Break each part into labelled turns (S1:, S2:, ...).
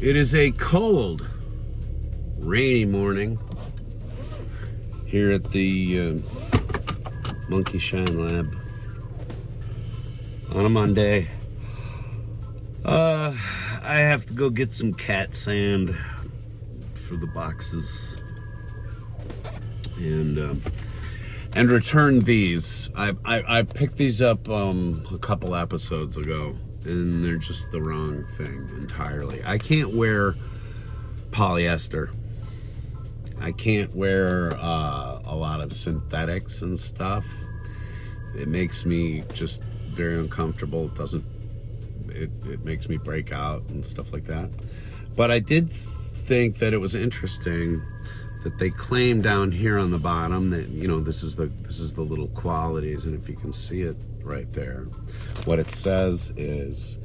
S1: It is a cold, rainy morning here at the Monkey Shine Lab on a Monday. I have to go get some cat sand for the boxes and return these. I picked these up a couple episodes ago, and they're just the wrong thing entirely. I can't wear polyester. I can't wear a lot of synthetics and stuff. It makes me just very uncomfortable. It makes me break out and stuff like that. But I did think that it was interesting that they claim down here on the bottom that, you know, this is the little qualities, and if you can see it right there, what it says is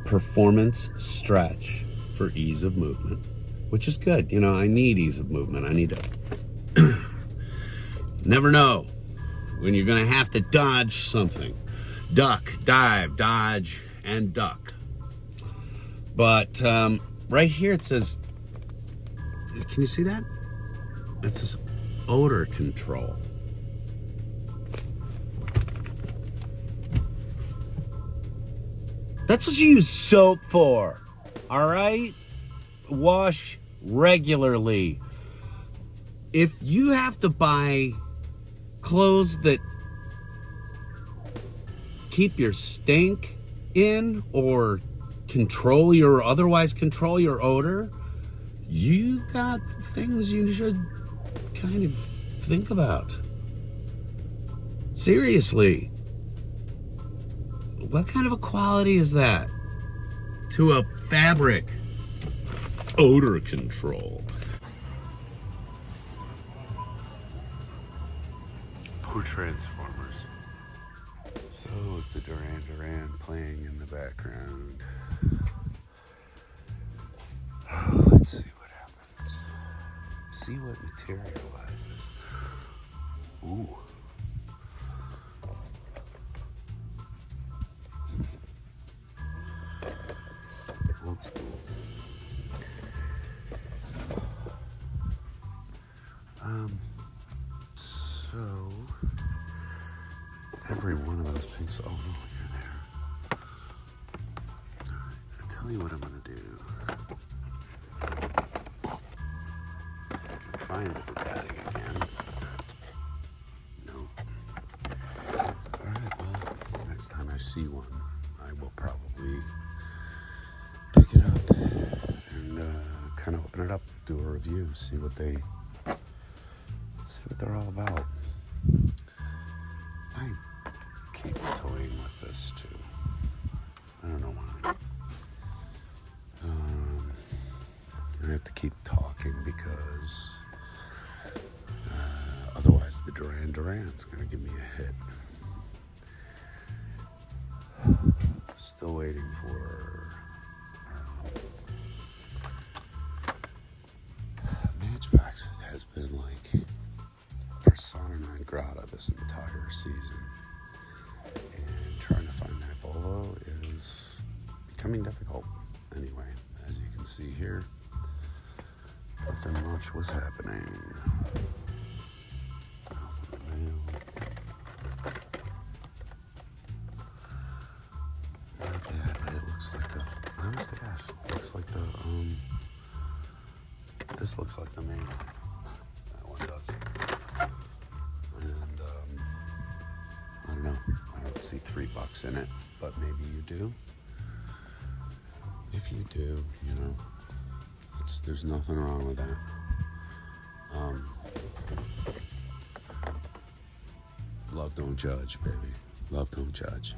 S1: performance stretch for ease of movement, which is good. You know, I need ease of movement. I need to never know when you're gonna have to dodge something. Duck, dive, dodge, and duck. But right here it says, can you see that? It says odor control. That's what you use soap for, all right? Wash regularly. If you have to buy clothes that keep your stink in or otherwise control your odor, you've got things you should kind of think about. Seriously. What kind of a quality is that to a fabric? Odor control. Poor Transformers. So with the Duran Duran playing in the background. Let's see what happens. See what materializes. Ooh. Old school. So every one of those pinks. Oh no, you're there. I'll tell you what I'm gonna do. Find the Bugatti again. No. Alright, well, next time I see one, I will probably pick it up and kind of open it up, do a review, see what they're all about. I keep toying with this too. I don't know why. I have to keep talking because otherwise the Duran Duran's gonna give me a hit. Still waiting for Matchbox has been like persona non grata this entire season, and trying to find that Volvo is becoming difficult. Anyway, as you can see here, nothing much was happening. Nothing new. Not bad, but it looks like honest to gosh, it looks like this looks like the main one. That one does. And I don't know. I don't see $3 in it, but maybe you do. If you do, you know, there's nothing wrong with that. Love don't judge, baby. Love don't judge.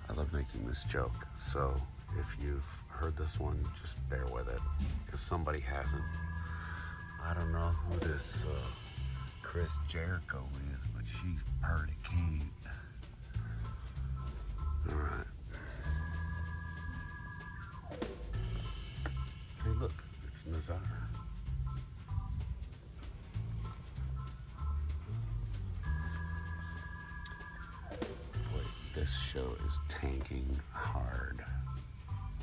S1: I love making this joke, so if you've heard this one, just bear with it, because somebody hasn't. I don't know who this Chris Jericho is, but she's pretty cute. All right. Hey, look, it's Nazar. Boy, this show is tanking hard.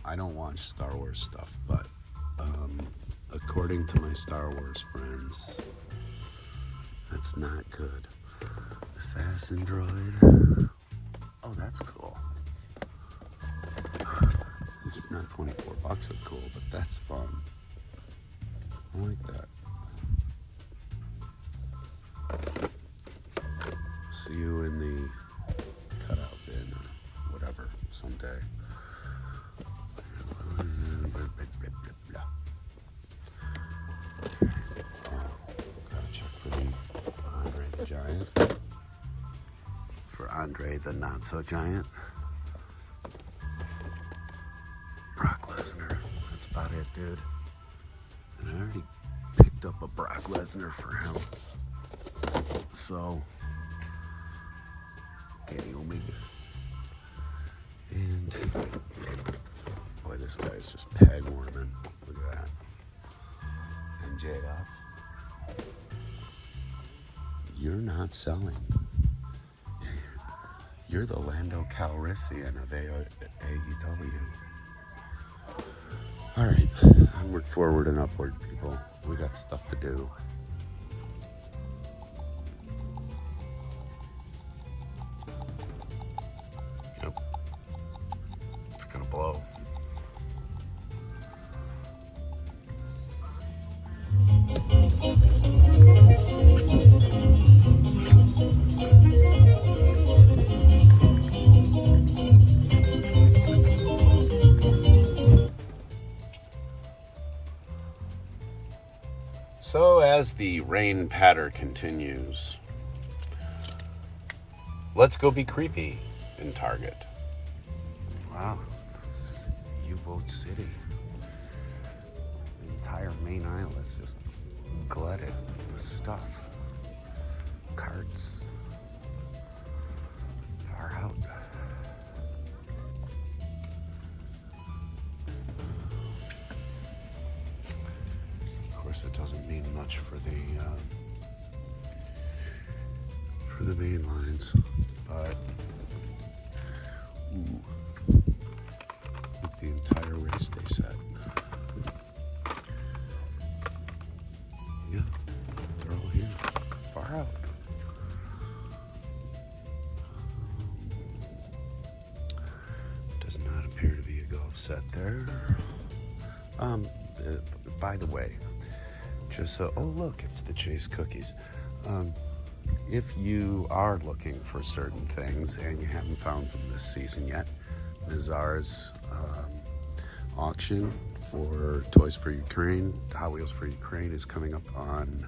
S1: I don't watch Star Wars stuff, but according to my Star Wars friends, that's not good. Assassin droid. Oh, that's cool. It's not $24 of cool, but that's fun. I like that. See you in the cutout bin or whatever someday. Okay. Gotta check for the Andre the Giant. For Andre the Not So Giant. Brock Lesnar. That's about it, dude. And I already picked up a Brock Lesnar for him. So, Kenny Omega. And, boy, this guy is just peg warming. Look at that. And JF. You're not selling. You're the Lando Calrissian of AEW. All right, onward, forward, and upward, people. We got stuff to do. Yep. It's gonna blow. So as the rain patter continues, let's go be creepy in Target. Wow, it's U-Boat City. The entire main aisle is just glutted with stuff. Carts. Far out. It doesn't mean much for the main lines, but with the entire race day set, yeah, they're all here, far out. Does not appear to be a golf set there. By the way. Just so, oh look, it's the Chase cookies. If you are looking for certain things and you haven't found them this season yet, Nazar's auction for Toys for Ukraine, Hot Wheels for Ukraine, is coming up on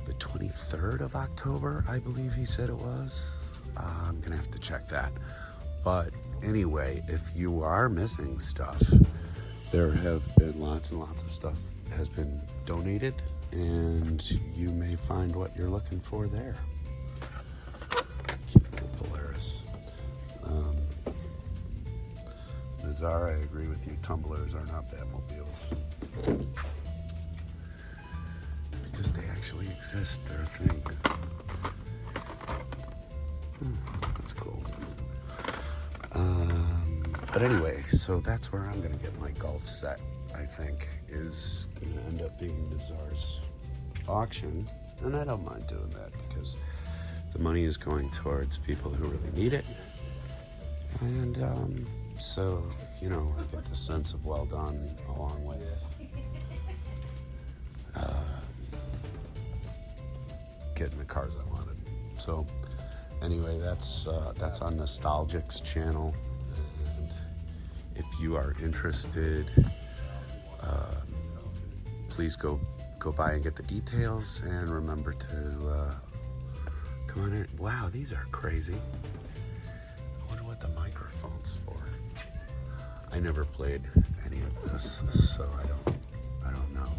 S1: the 23rd of October, I believe he said it was. I'm gonna have to check that. But anyway, if you are missing stuff, there have been lots and lots of stuff has been donated, and you may find what you're looking for there. Cute little Polaris. Nazar, I agree with you. Tumblers are not Batmobiles. Because they actually exist. They're a thing. That's cool. But anyway, so that's where I'm going to get my golf set, I think, is going to end up being Nazar's auction. And I don't mind doing that because the money is going towards people who really need it. And so, you know, I get the sense of well done along with getting the cars I wanted. So anyway, that's on Nostalgic's channel. And if you are interested, please go by and get the details, and remember to come on in. Wow, these are crazy. I wonder what the microphone's for. I never played any of this, so I don't know.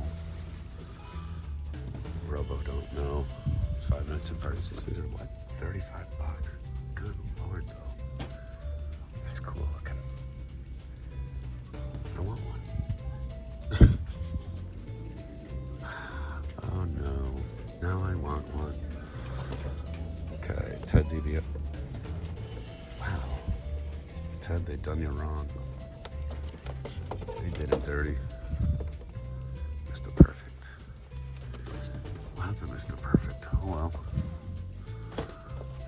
S1: Robo don't know. 5 minutes in front of these things are what? $35. Good Lord, though. That's cool looking. I want one. Oh no. Now I want one. Okay, Ted DiBiase. Wow, Ted, they done you wrong. They did it dirty. Mr. Perfect. Lots of Mr. Perfect. Oh well.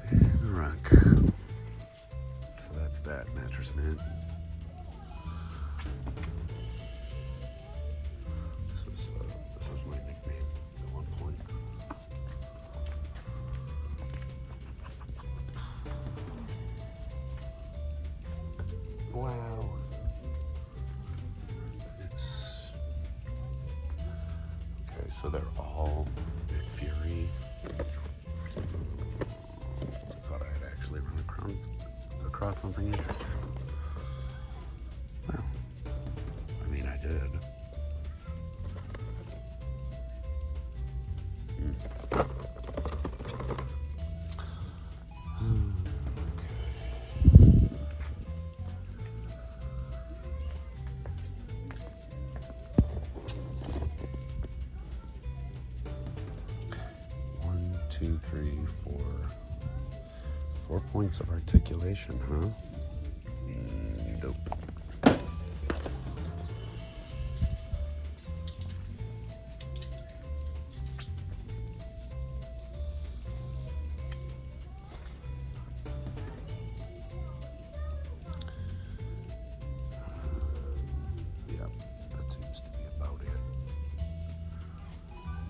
S1: And the rock. So that's that, Mattress Man. This was my nickname at one point. Wow. It's okay, so they're all McFury. I thought I had actually run across something interesting. Well, I mean, I did. Two, three, four. 4 points of articulation, huh? Nope. Yeah, that seems to be about it.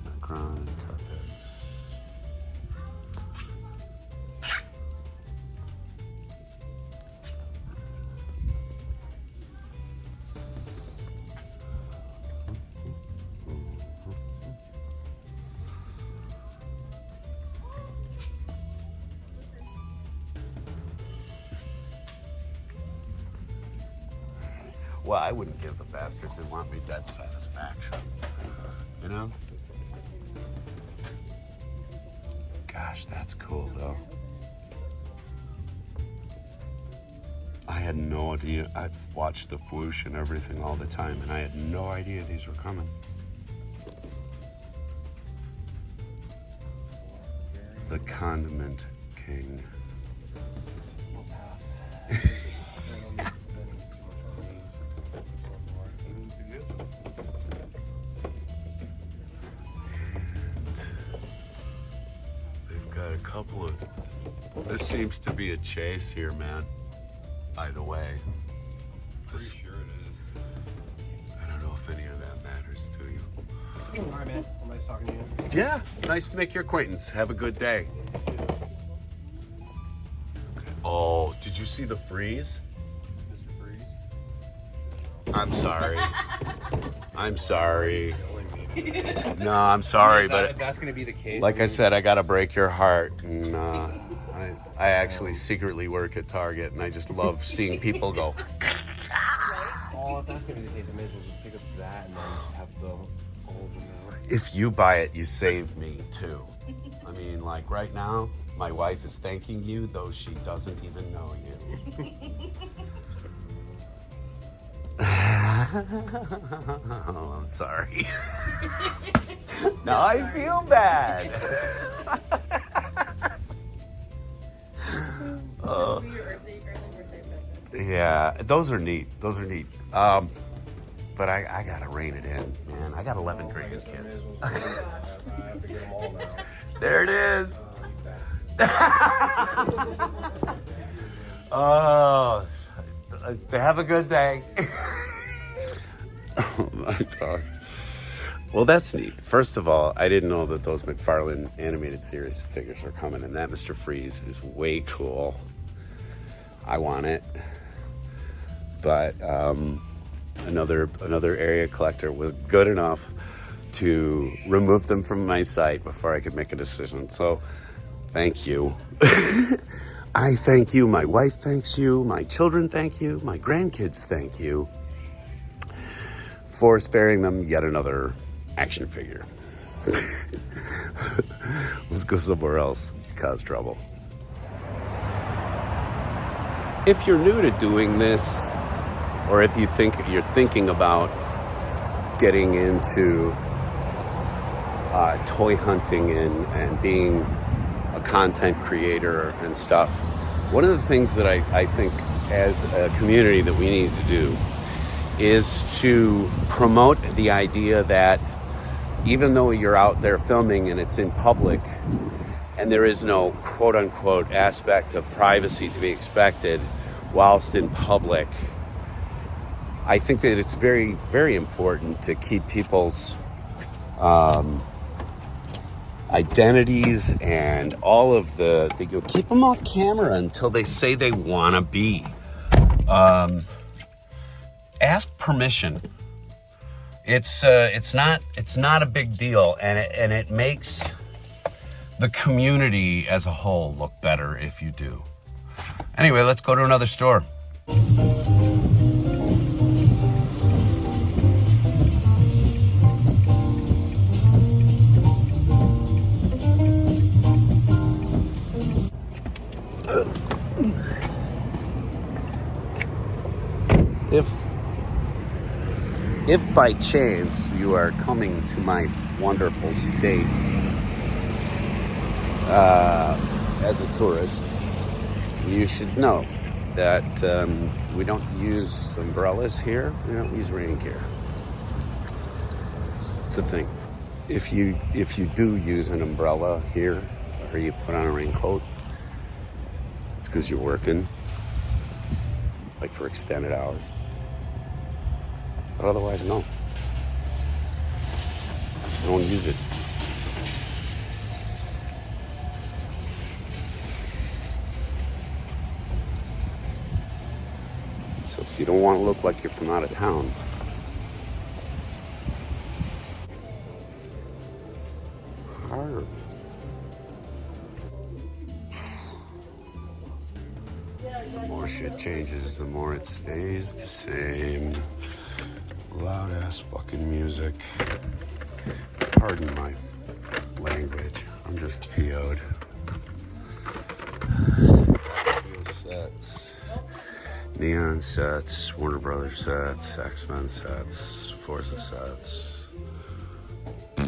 S1: Macron, Carpez. Well, I wouldn't give the bastards who want me dead satisfaction. You know? Gosh, that's cool, though. I had no idea. I've watched the whoosh and everything all the time, and I had no idea these were coming. The Condiment King.
S2: I'll pass.
S1: They've got a couple of... This seems to be a chase here, man. By the way. This...
S2: Pretty sure it is.
S1: I don't know if any of that matters to you.
S2: All right, man. Well, nice talking to you.
S1: Yeah, nice to make your acquaintance. Have a good day. Oh, did you see the freeze?
S2: Mr. Freeze.
S1: I'm sorry. I'm sorry. No, I'm sorry, but
S2: if that's going to be the case,
S1: like I said, I gotta break your heart. And I actually secretly work at Target, and I just love seeing people go.
S2: Oh, if that's going to be the case, I may as well just pick up that and then just have the old one out.
S1: If you buy it, you save me too. I mean, like right now, my wife is thanking you, though she doesn't even know you. Oh, I'm sorry. Now I feel bad. Yeah, those are neat. Those are neat. But I gotta rein it in, man. I got 11 grandkids.
S2: I have to get them all now.
S1: There it is. Have a good day. Oh my God. Well, that's neat. First of all, I didn't know that those McFarlane animated series figures are coming, and that Mr. Freeze is way cool. I want it. But another area collector was good enough to remove them from my site before I could make a decision. So, thank you. I thank you. My wife thanks you. My children thank you. My grandkids thank you for sparing them yet another action figure. Let's go somewhere else, cause trouble. If you're new to doing this, or if you're thinking about getting into toy hunting and being a content creator and stuff, one of the things that I think as a community that we need to do is to promote the idea that even though you're out there filming and it's in public and there is no quote-unquote aspect of privacy to be expected whilst in public, I think that it's very, very important to keep people's identities and all of keep them off camera until they say they want to be. Ask permission. It's not a big deal, and it makes the community as a whole look better if you do. Anyway, let's go to another store. If by chance you are coming to my wonderful state as a tourist, you should know that we don't use umbrellas here. We don't use rain gear. It's a thing. If you do use an umbrella here, or you put on a raincoat, it's because you're working, like for extended hours. But otherwise, no. Don't use it. So if you don't want to look like you're from out of town, harv. The more shit changes, the more it stays the same. Loud ass fucking music. Pardon my language. I'm just PO'd. Video sets, neon sets, Warner Brothers sets, X-Men sets, Forza sets. I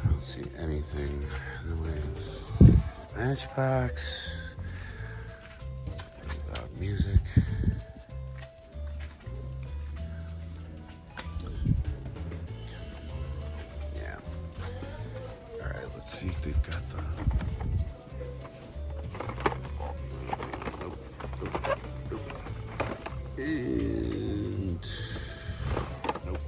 S1: don't see anything in the way of matchbox. Music. Yeah. All right, let's see if they've got the... And... Nope.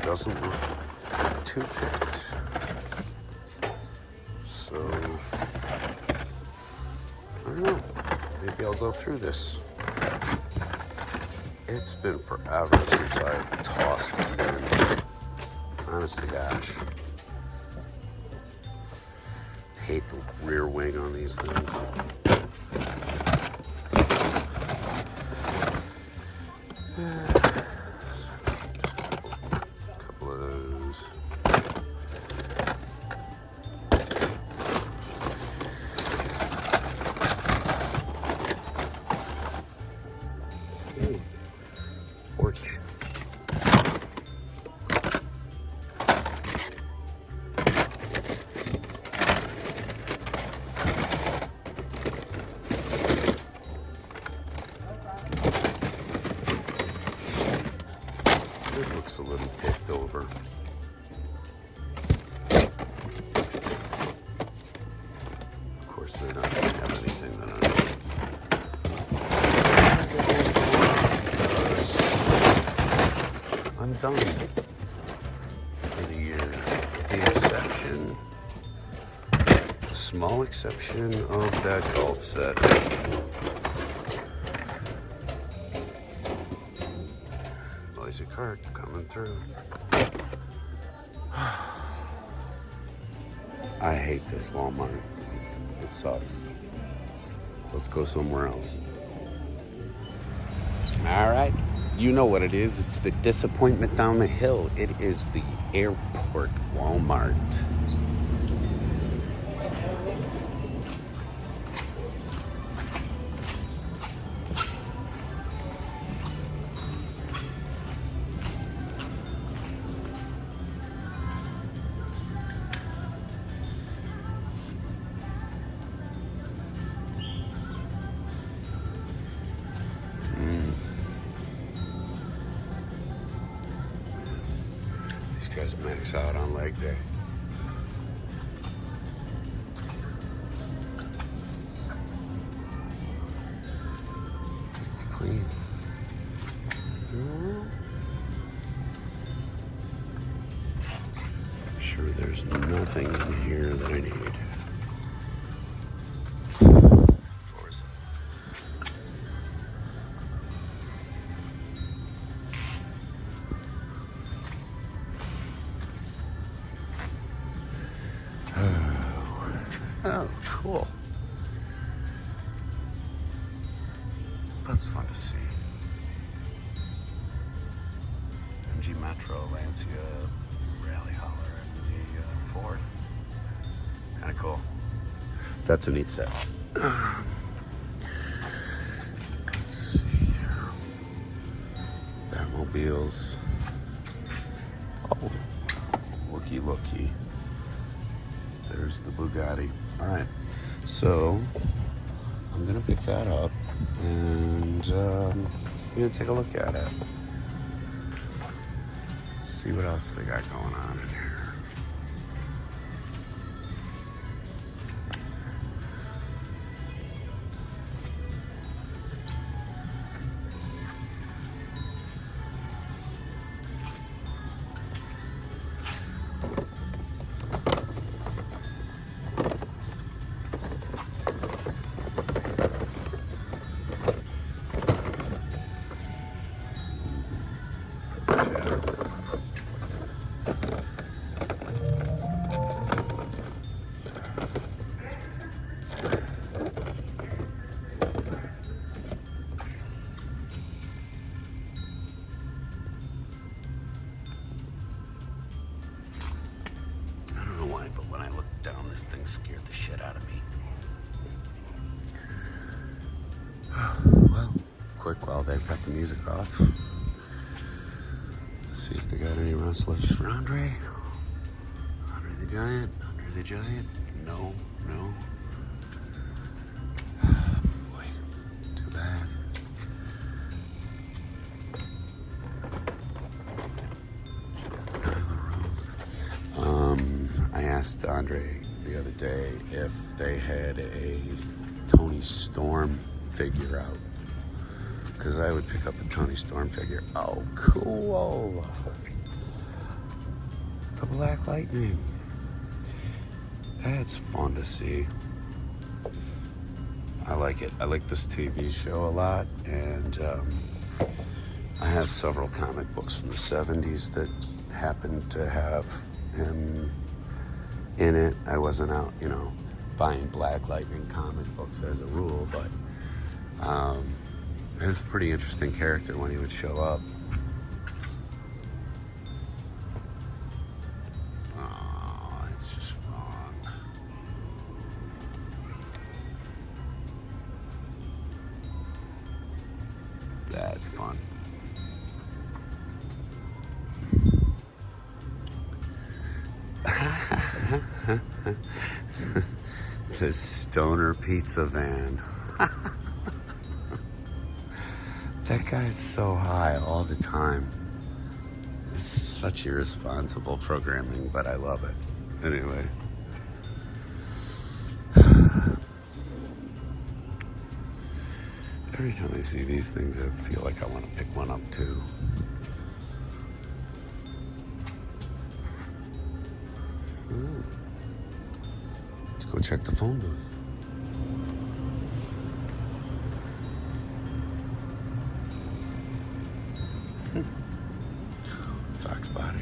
S1: Doesn't look too good. So, I don't know. Maybe I'll go through this. It's been forever since I've tossed it in. Honest to gosh. Hate the rear wing on these things. Couple of those. Ooh. Porch. It looks a little picked over. Of course, they're not going to have anything that I'm done for the year, with the exception, a small exception of that golf set. Lazy cart coming through. I hate this Walmart. It sucks. Let's go somewhere else. All right. You know what it is. It's the disappointment down the hill. It is the airport Walmart. These guys max out on leg day. It's clean. I'm sure there's nothing in here that I need. Floors. Oh, cool. That's fun to see. MG Metro, Lancia, Rally Hauler, and the Ford. Kind of cool. That's a neat set. Let's see here. Batmobiles. Oh, looky. There's the Bugatti. All right, so I'm gonna pick that up and I'm gonna take a look at it. See what else they got going on in here. This thing scared the shit out of me. Well, quick while they've got the music off. Let's see if they got any wrestlers for Andre. Andre the Giant. No. Boy, too bad. I asked Andre the other day if they had a Tony Storm figure out, because I would pick up a Tony Storm figure. Oh, cool. The Black Lightning. That's fun to see. I like it. I like this TV show a lot, and I have several comic books from the 70s that happened to have him in it. I wasn't out, buying Black Lightning comic books as a rule, but it was a pretty interesting character when he would show up. Oh, it's just wrong. That's fun. The stoner pizza van. That guy's so high all the time. It's such irresponsible programming, but I love it. Anyway. Every time I see these things, I feel like I want to pick one up too. Let's go check the phone booth. Fox body.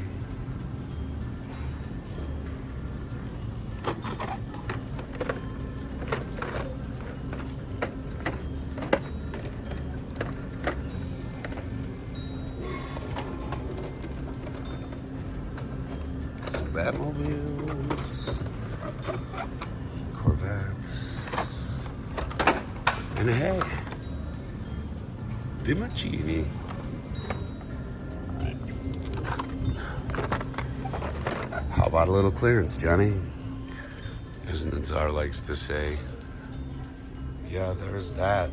S1: Some Batmobiles. Corvettes. And hey, Dimachini. How about a little clearance, Johnny? As Nazar likes to say. Yeah, there's that.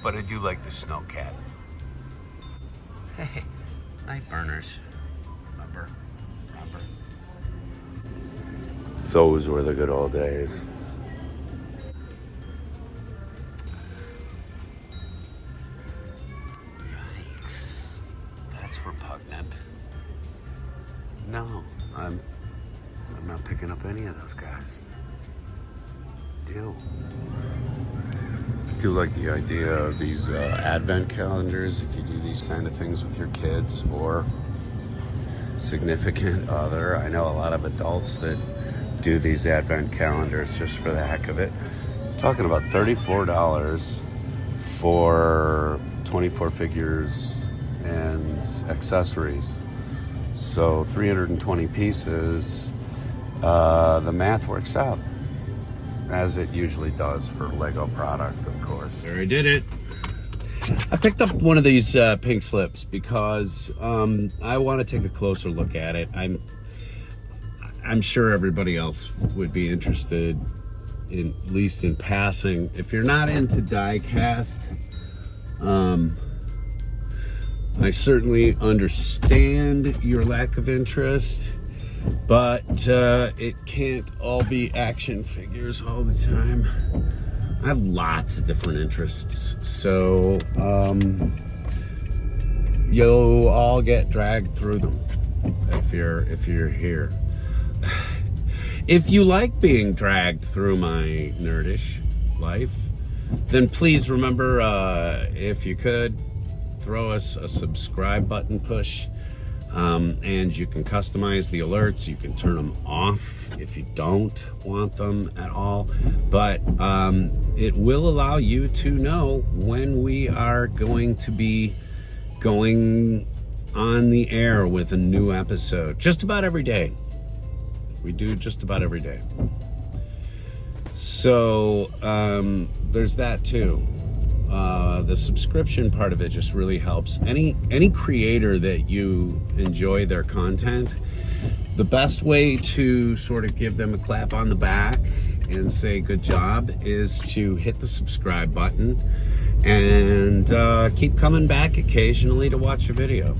S1: But I do like the Snowcat. Hey, night burners. Remember? Those were the good old days. Yikes. That's repugnant. No, I'm not picking up any of those guys. Ew. I do like the idea of these advent calendars if you do these kind of things with your kids or significant other. I know a lot of adults that do these advent calendars just for the heck of it. I'm talking about $34 for 24 figures and accessories. So 320 pieces, the math works out, as it usually does for Lego product, of course. There, I did it. I picked up one of these pink slips because I want to take a closer look at it. I'm sure everybody else would be interested, in, at least in passing. If you're not into die cast, I certainly understand your lack of interest, but it can't all be action figures all the time. I have lots of different interests, so you'll all get dragged through them if you're here. If you like being dragged through my nerdish life, then please remember, if you could, throw us a subscribe button push, and you can customize the alerts. You can turn them off if you don't want them at all, but it will allow you to know when we are going to be going on the air with a new episode. Just about every day. We do just about every day. So there's that too. The subscription part of it just really helps. Any creator that you enjoy their content, the best way to sort of give them a clap on the back and say good job is to hit the subscribe button and keep coming back occasionally to watch a video.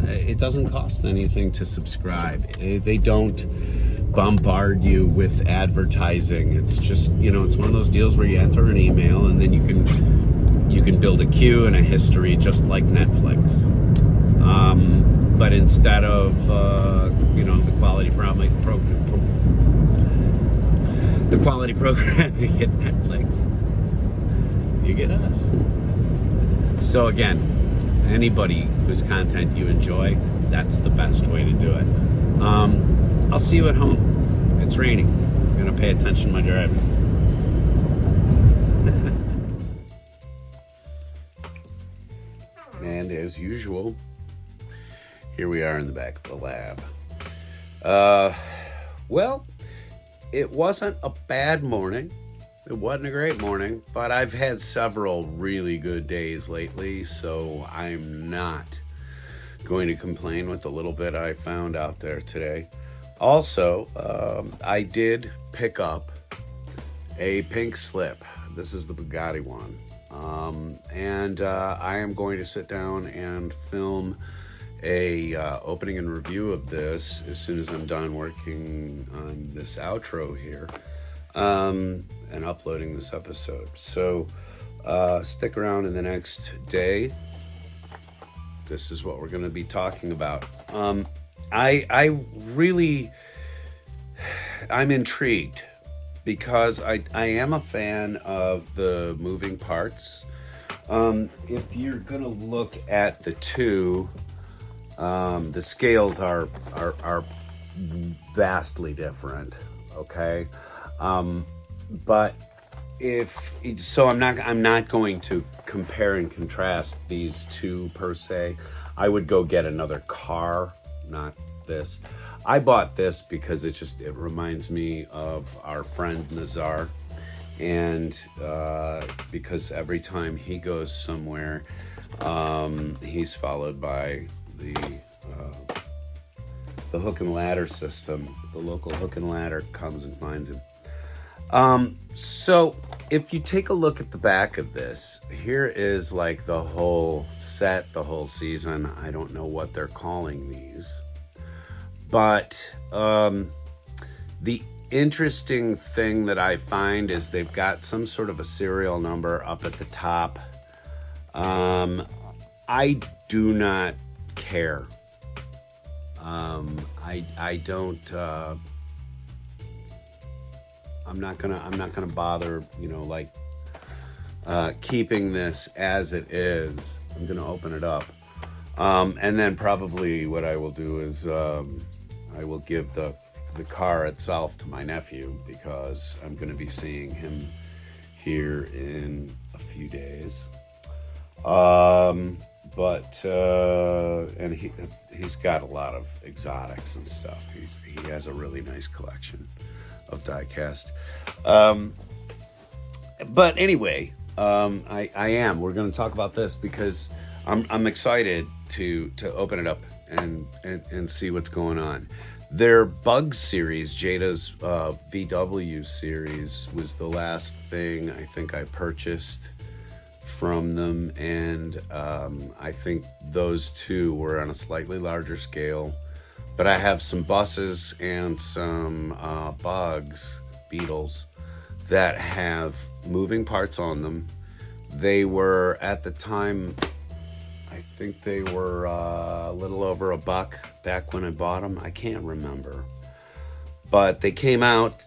S1: It doesn't cost anything to subscribe. They don't bombard you with advertising. It's just, it's one of those deals where you enter an email and then you can build a queue and a history just like Netflix. But instead of the quality programming you get Netflix, you get us. So again, anybody whose content you enjoy, that's the best way to do it. I'll see you at home. It's raining. I'm going to pay attention to my driving. And as usual, here we are in the back of the lab. Well, it wasn't a bad morning. It wasn't a great morning, but I've had several really good days lately, so I'm not going to complain with the little bit I found out there today. Also, I did pick up a pink slip. This is the Bugatti one. And I am going to sit down and film a opening and review of this as soon as I'm done working on this outro here, and uploading this episode. So stick around in the next day. This is what we're going to be talking about. I'm intrigued because I am a fan of the moving parts. If you're going to look at the two, the scales are vastly different, okay? But I'm not going to compare and contrast these two per se. I would go get another car, not this. I bought this because it reminds me of our friend Nazar, and because every time he goes somewhere, he's followed by the hook and ladder system. The local hook and ladder comes and finds him. So if you take a look at the back of this, here is like the whole set, the whole season. I don't know what they're calling these, but the interesting thing that I find is they've got some sort of a serial number up at the top. I do not care. I don't. I'm not gonna bother. Keeping this as it is. I'm gonna open it up, and then probably what I will do is I will give the car itself to my nephew, because I'm gonna be seeing him here in a few days. And he's got a lot of exotics and stuff. He has a really nice collection of die-cast. But anyway, we're going to talk about this because I'm excited to open it up and see what's going on. Their Bug series, JADA's VW series, was the last thing I think I purchased from them, and I think those two were on a slightly larger scale. But I have some buses and some Beetles that have moving parts on them. They were, at the time, I think they were a little over $1 back when I bought them. I can't remember. But they came out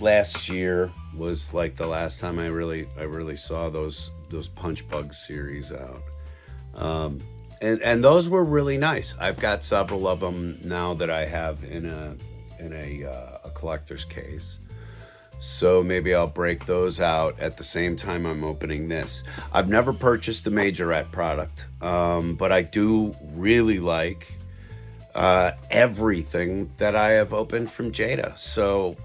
S1: last year. Was like the last time I really saw those Punch Bug series out. And those were really nice. I've got several of them now that I have in a collector's case. So maybe I'll break those out at the same time I'm opening this. I've never purchased the Majorette product, but I do really like everything that I have opened from JADA. So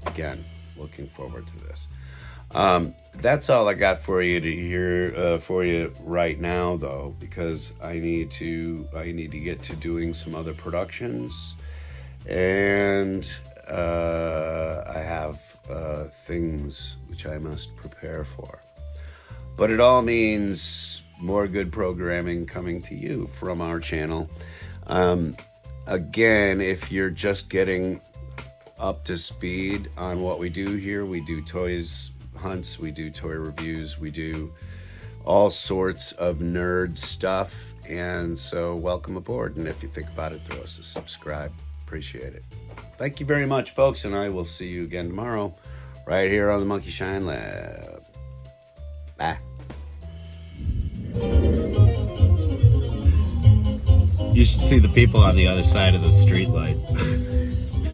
S1: again, looking forward to this. That's all I got for you to hear for you right now, though, because I need to get to doing some other productions, and I have things which I must prepare for. But it all means more good programming coming to you from our channel. Again, if you're just getting up to speed on what we do here, we do toys hunts, we do toy reviews, we do all sorts of nerd stuff, and so welcome aboard. And if you think about it, throw us a subscribe. Appreciate it. Thank you very much, folks, and I will see you again tomorrow right here on the Monkey Shine Lab. Bye. You should see the people on the other side of the street light.